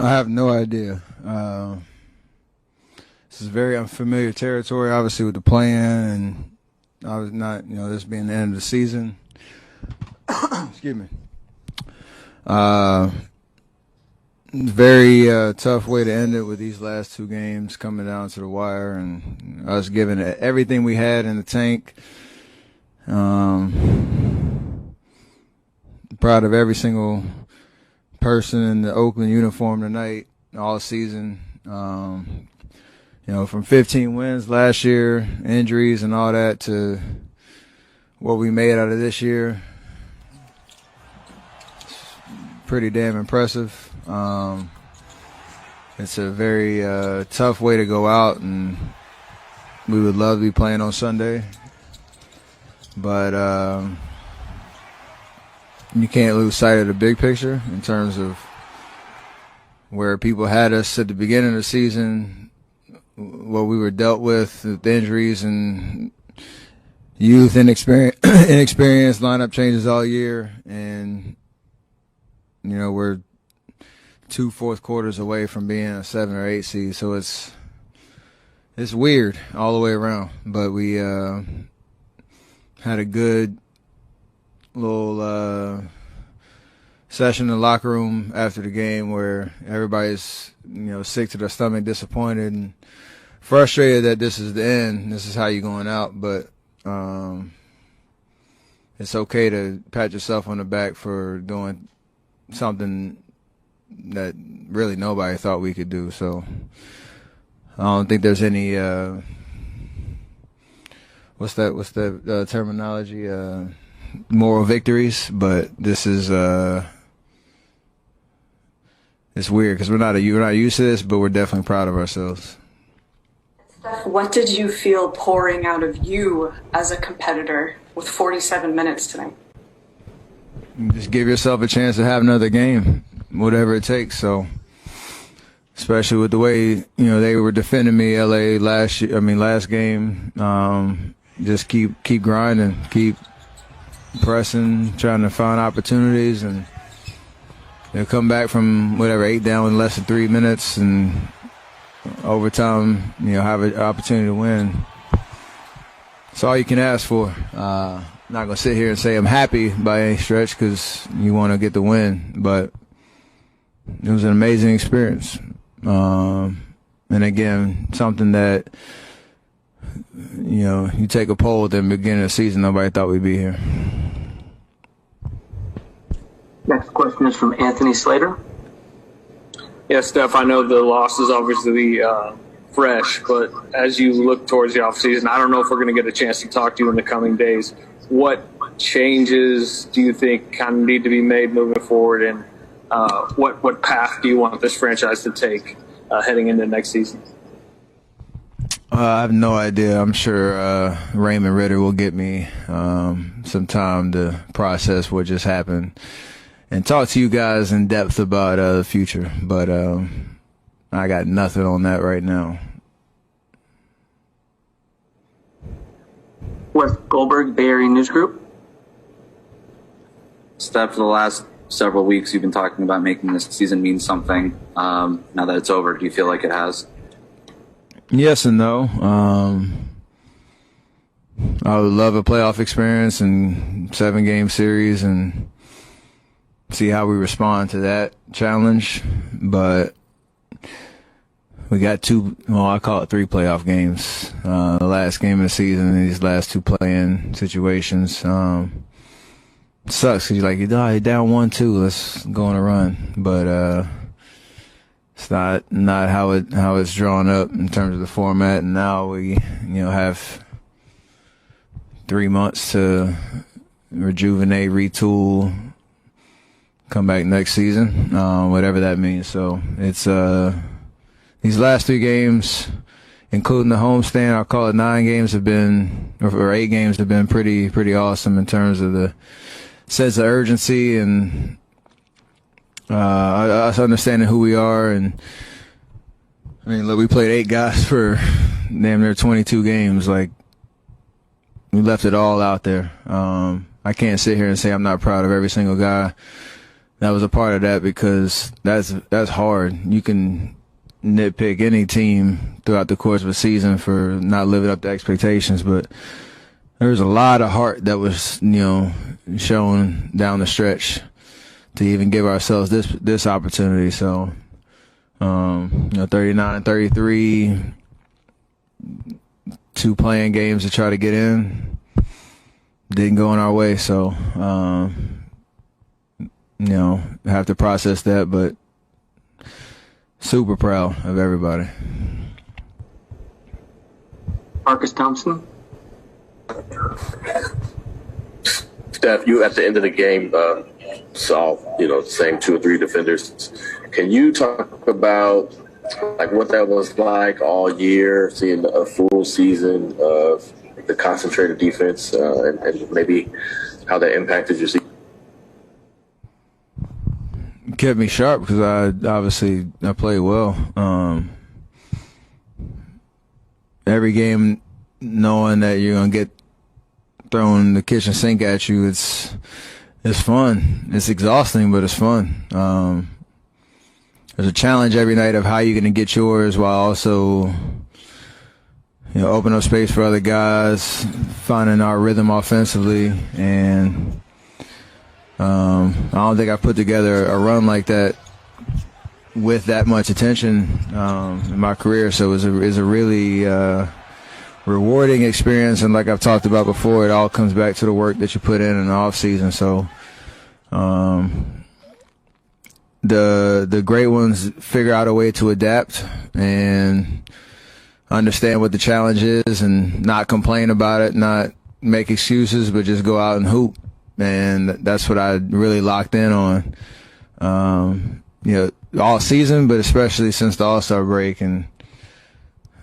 I have no idea. This is very unfamiliar territory, obviously, with the plan, and I was not, this being the end of the season. Excuse me. Very tough way to end it with these last two games coming down to the wire and us giving it everything we had in the tank. Proud of every single person in the Oakland uniform tonight, all season. From 15 wins last year, injuries and all that, to what we made out of this year. It's pretty damn impressive. It's a very tough way to go out, and we would love to be playing on Sunday. But you can't lose sight of the big picture in terms of where people had us at the beginning of the season, what we were dealt with injuries and youth and inexperience, lineup changes all year, and we're 2 fourth quarters away from being a 7 or 8 seed, so it's weird all the way around. But we had a good little session in the locker room after the game where everybody's sick to their stomach, disappointed and frustrated that this is the end. This is how you're going out, but it's okay to pat yourself on the back for doing something that really nobody thought we could do. So I don't think there's any what's that terminology, moral victories, but this is it's weird because we're not used to this, but we're definitely proud of ourselves. Steph, what did you feel pouring out of you as a competitor with 47 minutes tonight? Just give yourself a chance to have another game, whatever it takes. So, especially with the way they were defending me, LA last game. Just keep grinding, keep pressing, trying to find opportunities, and they'll come back from 8 down in less than 3 minutes, and overtime, have an opportunity to win. It's all you can ask for. I'm not going to sit here and say I'm happy by any stretch because you want to get the win, but it was an amazing experience. And again, something that, you take a poll at the beginning of the season, nobody thought we'd be here. Next question is from Anthony Slater. Yeah, Steph, I know the loss is obviously fresh, but as you look towards the offseason, I don't know if we're going to get a chance to talk to you in the coming days. What changes do you think kind of need to be made moving forward, and what path do you want this franchise to take heading into next season? I have no idea. I'm sure Raymond Ritter will get me some time to process what just happened and talk to you guys in depth about the future. But I got nothing on that right now. Wes Goldberg, Bay Area News Group. Steph, for the last several weeks, you've been talking about making this season mean something. Now that it's over, do you feel like it has? Yes and no. I would love a playoff experience and 7-game series and see how we respond to that challenge. But we got I call it 3 playoff games. The last game of the season and these last 2 play-in situations. Sucks because you're down 1-2. Let's go on a run. But it's not how it's drawn up in terms of the format. And now we have 3 months to rejuvenate, retool, come back next season, whatever that means. So it's these last 3 games, including the homestand, I'll call it 9 games have been, or 8 games have been pretty awesome in terms of the sense of urgency and us understanding who we are. And look, we played 8 guys for damn near 22 games. Like, we left it all out there. I can't sit here and say I'm not proud of every single guy that was a part of that, because that's hard. You can nitpick any team throughout the course of a season for not living up to expectations, but there's a lot of heart that was, shown down the stretch to even give ourselves this opportunity. So, 39 and 33, 2 playing games to try to get in, didn't go in our way. So, have to process that, but super proud of everybody. Marcus Thompson. Steph, you at the end of the game saw, the same 2 or 3 defenders. Can you talk about what that was like all year, seeing a full season of the concentrated defense, and maybe how that impacted your season? Kept me sharp because I played well. Every game, knowing that you're gonna get thrown the kitchen sink at you, it's fun. It's exhausting, but it's fun. There's a challenge every night of how you're gonna get yours while also open up space for other guys, finding our rhythm offensively, and I don't think I put together a run like that with that much attention in my career. So it was a really rewarding experience, and like I've talked about before, it all comes back to the work that you put in the off season. So the great ones figure out a way to adapt and understand what the challenge is and not complain about it, not make excuses, but just go out and hoop. And that's what I really locked in on, all season, but especially since the All-Star break. And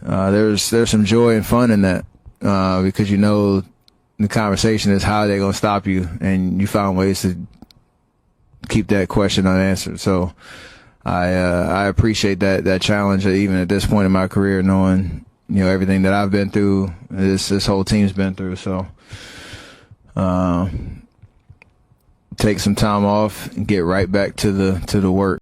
there's some joy and fun in that, because the conversation is how they're going to stop you, and you found ways to keep that question unanswered. So I appreciate that challenge, even at this point in my career, knowing everything that I've been through, this whole team's been through. So take some time off and get right back to the work.